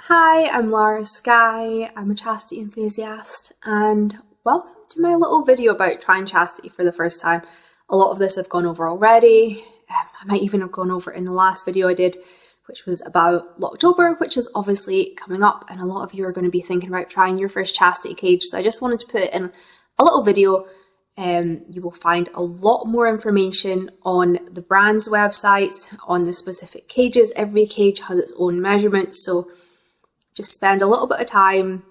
Hi, I'm Lara Sky, I'm a chastity enthusiast, and welcome to my little video about trying chastity for the first time. A lot of this I've gone over already. I might even have gone over in the last video I did, which was about October, which is obviously coming up, and a lot of you are going to be thinking about trying your first chastity cage, so I just wanted to put it in a little video. You will find a lot more information on the brand's websites, on the specific cages. Every cage has its own measurements, so just spend a little bit of time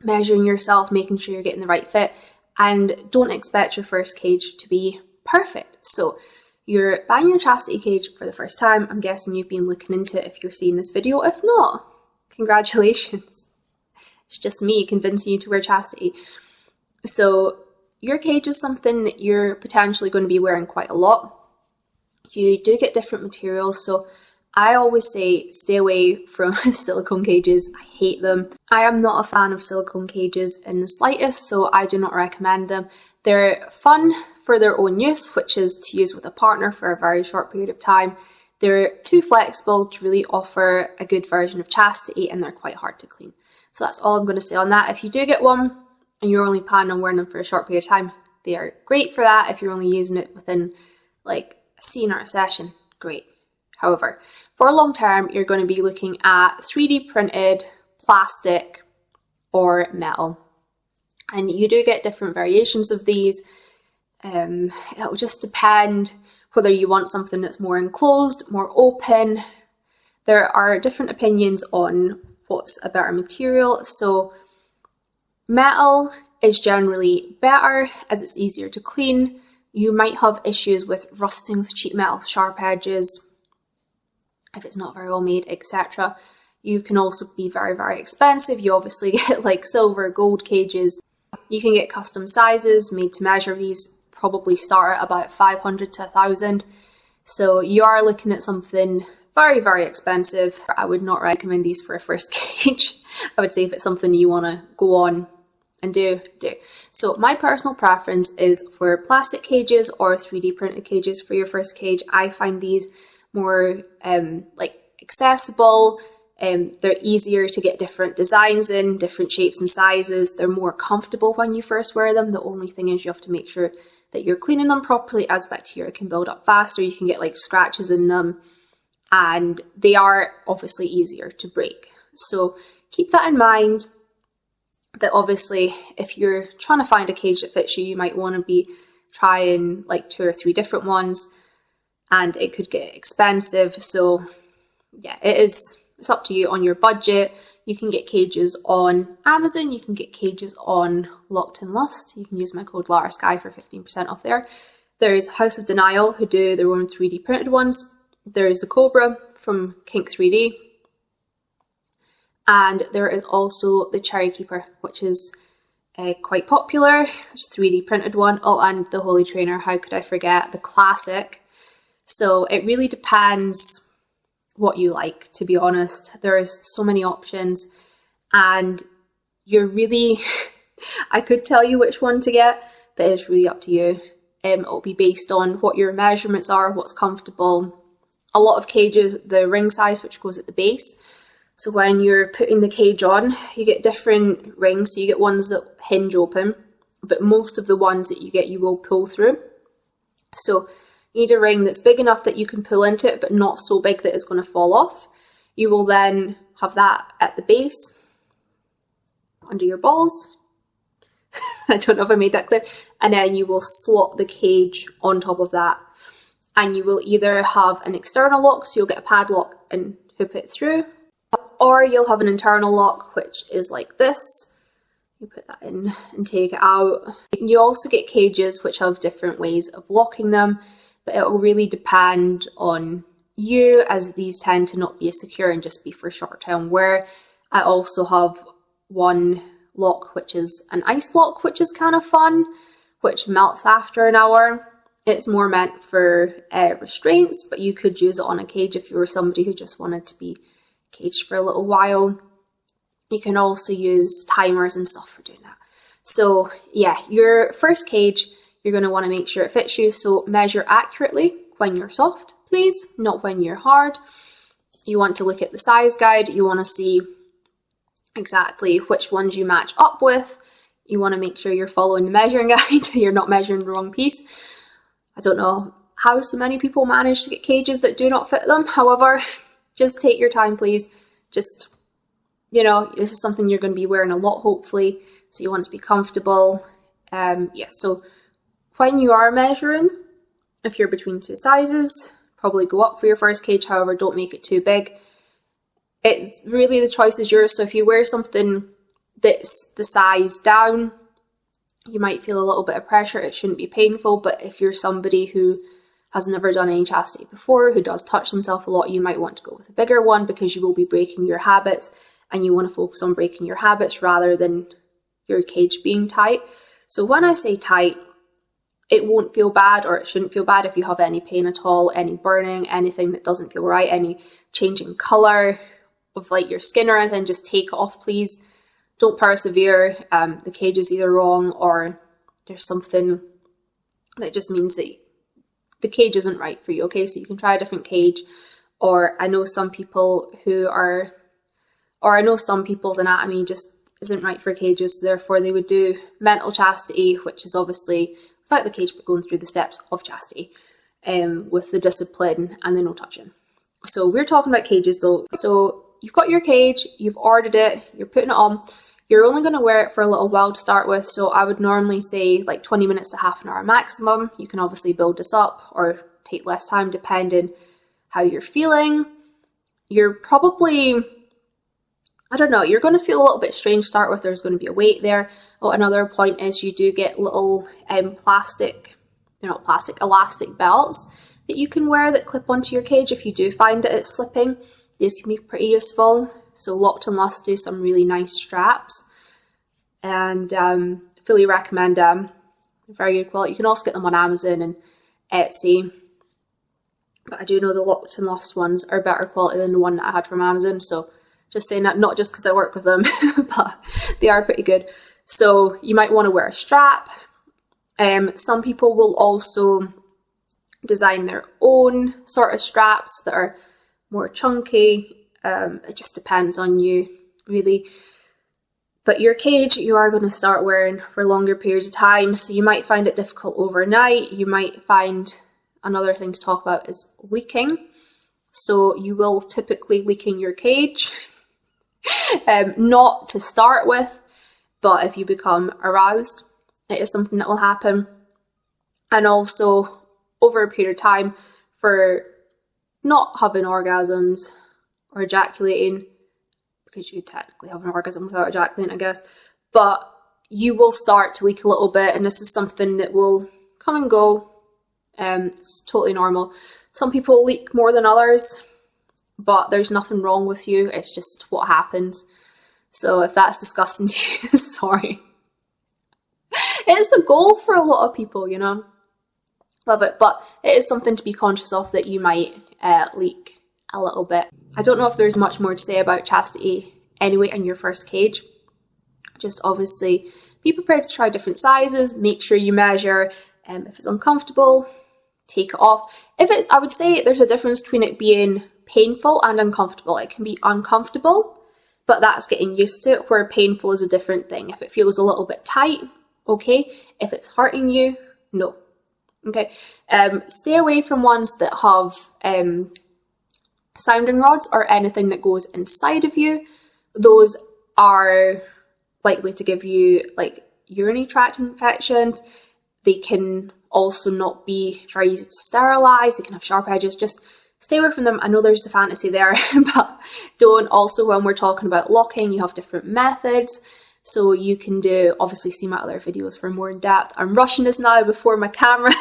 measuring yourself, making sure you're getting the right fit, and don't expect your first cage to be perfect. So you're buying your chastity cage for the first time. I'm guessing you've been looking into it if you're seeing this video. If not, congratulations. It's just me convincing you to wear chastity. So your cage is something that you're potentially going to be wearing quite a lot. You do get different materials, so I always say stay away from silicone cages. I hate them. I am not a fan of silicone cages in the slightest, so I do not recommend them. They're fun for their own use, which is to use with a partner for a very short period of time. They're too flexible to really offer a good version of chastity, and they're quite hard to clean. So that's all I'm going to say on that. If you do get one and you're only planning on wearing them for a short period of time, they are great for that. If you're only using it within like a scene or a session, great. However, for long term, you're going to be looking at 3D printed, plastic, or metal. And you do get different variations of these. It'll just depend whether you want something that's more enclosed, more open. There are different opinions on what's a better material. So metal is generally better as it's easier to clean. You might have issues with rusting with cheap metal, sharp edges, if it's not very well made, etc. You can also be very, very expensive. You obviously get like silver, gold cages. You can get custom sizes made to measure. These probably start at about 500 to 1,000. So you are looking at something very, very expensive. I would not recommend these for a first cage. I would say if it's something you want to go on and do. So my personal preference is for plastic cages or 3D printed cages for your first cage. I find these more accessible. They're easier to get different designs in, different shapes and sizes. They're more comfortable when you first wear them. The only thing is you have to make sure that you're cleaning them properly, as bacteria can build up faster. You can get like scratches in them, and they are obviously easier to break. So keep that in mind, that obviously if you're trying to find a cage that fits you, you might want to be trying like 2 or 3 different ones, and it could get expensive. So yeah, it's up to you on your budget. You can get cages on Amazon, you can get cages on Locked in Lust. You can use my code LaraSky for 15% off there. There's House of Denial, who do their own 3D printed ones. There is the Cobra from Kink 3D. And there is also the Cherry Keeper, which is quite popular. It's a 3D printed one. Oh, and the Holy Trainer, how could I forget? The classic. So it really depends what you like, to be honest. There is so many options, and you're really, I could tell you which one to get, but it's really up to you. It'll be based on what your measurements are, what's comfortable. A lot of cages, the ring size, which goes at the base. So when you're putting the cage on, you get different rings. So you get ones that hinge open, but most of the ones that you get, you will pull through. So you need a ring that's big enough that you can pull into it, but not so big that it's going to fall off. You will then have that at the base, under your balls. I don't know if I made that clear. And then you will slot the cage on top of that. And you will either have an external lock, so you'll get a padlock and hoop it through, or you'll have an internal lock, which is like this. You put that in and take it out. You also get cages which have different ways of locking them, but it will really depend on you, as these tend to not be as secure and just be for short-term wear. I also have one lock which is an ice lock, which is kind of fun, which melts after an hour. It's more meant for restraints, but you could use it on a cage if you were somebody who just wanted to be caged for a little while. You can also use timers and stuff for doing that. So yeah, your first cage, you're going to want to make sure it fits you, so measure accurately when you're soft, please, not when you're hard. You want to look at the size guide, you want to see exactly which ones you match up with. You want to make sure you're following the measuring guide, you're not measuring the wrong piece. I don't know how so many people manage to get cages that do not fit them. However, just take your time, please. Just, you know, this is something you're going to be wearing a lot, hopefully, so you want it to be comfortable. So when you are measuring, if you're between two sizes, probably go up for your first cage. However, don't make it too big. It's really, the choice is yours. So if you wear something that's the size down, you might feel a little bit of pressure. It shouldn't be painful, but if you're somebody who has never done any chastity before, who does touch themselves a lot, you might want to go with a bigger one because you will be breaking your habits, and you want to focus on breaking your habits rather than your cage being tight. So when I say tight, it won't feel bad, or it shouldn't feel bad if you have any pain at all, any burning, anything that doesn't feel right, any changing colour of like your skin or anything. Just take it off, please. Don't persevere. The cage is either wrong or there's something that just means that the cage isn't right for you, okay? So you can try a different cage, or I know some people's anatomy just isn't right for cages, so therefore they would do mental chastity, which is obviously without the cage but going through the steps of chastity, with the discipline and the no touching. So we're talking about cages though. So you've got your cage, you've ordered it, you're putting it on. You're only going to wear it for a little while to start with, so I would normally say like 20 minutes to half an hour maximum. You can obviously build this up or take less time depending how you're feeling. You're probably, I don't know, you're going to feel a little bit strange to start with. There's going to be a weight there. Oh, another point is you do get little elastic belts that you can wear that clip onto your cage if you do find that it's slipping. These can be pretty useful. So Locked and Lust do some really nice straps, and fully recommend them. Very good quality. You can also get them on Amazon and Etsy, but I do know the Locked and Lust ones are better quality than the one that I had from Amazon. So just saying that, not just because I work with them, but they are pretty good. So you might want to wear a strap. Some people will also design their own sort of straps that are more chunky. It just depends on you, really. But your cage, you are going to start wearing for longer periods of time, so you might find it difficult overnight. You might find, another thing to talk about is leaking. So you will typically leak in your cage, not to start with, but if you become aroused, it is something that will happen. And also over a period of time, for not having orgasms or ejaculating, because you could technically have an orgasm without ejaculating, I guess, but you will start to leak a little bit, and this is something that will come and go. It's totally normal. Some people leak more than others, but there's nothing wrong with you. It's just what happens. So if that's disgusting to you, sorry. It's a goal for a lot of people, you know. Love it, but it is something to be conscious of, that you might leak a little bit. I don't know if there's much more to say about chastity anyway in your first cage. Just obviously be prepared to try different sizes. Make sure you measure. If it's uncomfortable, take it off. I would say there's a difference between it being painful and uncomfortable. It can be uncomfortable, but that's getting used to it, where painful is a different thing. If it feels a little bit tight, okay. If it's hurting you, no. Okay. Stay away from ones that have sounding rods or anything that goes inside of you. Those are likely to give you like urinary tract infections. They can also not be very easy to sterilize. They can have sharp edges. Just stay away from them. I know there's a fantasy there, but don't. Also, when we're talking about locking, you have different methods. So you can do, obviously see my other videos for more in depth. I'm rushing this now before my camera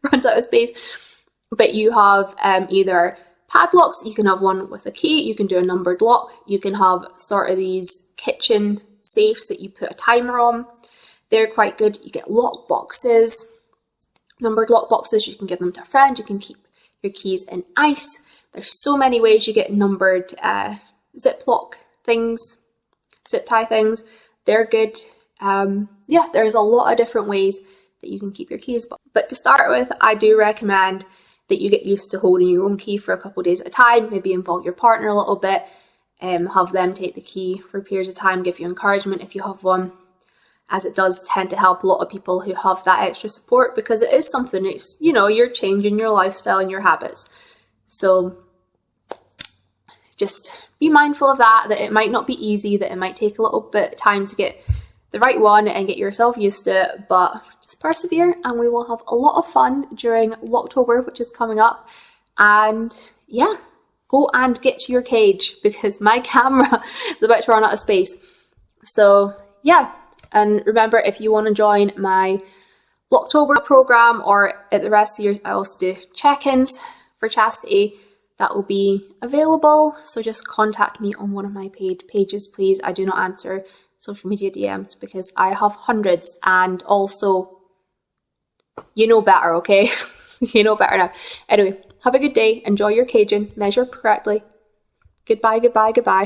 runs out of space. But you have either padlocks, you can have one with a key, you can do a numbered lock, you can have sort of these kitchen safes that you put a timer on. They're quite good. You get lock boxes, numbered lock boxes. You can give them to a friend. You can keep your keys in ice. There's so many ways. You get numbered ziplock things, zip tie things. They're good. There's a lot of different ways that you can keep your keys. But to start with, I do recommend that you get used to holding your own key for a couple of days at a time. Maybe involve your partner a little bit. have them take the key for periods of time, give you encouragement if you have one, as it does tend to help a lot of people who have that extra support, because it is something, it's, you know, you're changing your lifestyle and your habits. So just be mindful of that it might not be easy, that it might take a little bit of time to get the right one and get yourself used to it, but just persevere and we will have a lot of fun during Locktober, which is coming up. And yeah, go and get to your cage because my camera is about to run out of space. So yeah, and remember, if you want to join my Locktober program or at the rest of the years, I also do check-ins for chastity. That will be available. So just contact me on one of my paid pages, please. I do not answer social media DMs because I have hundreds, and also, you know better, okay? You know better now. Anyway, have a good day. Enjoy your caging. Measure correctly. Goodbye, goodbye, goodbye.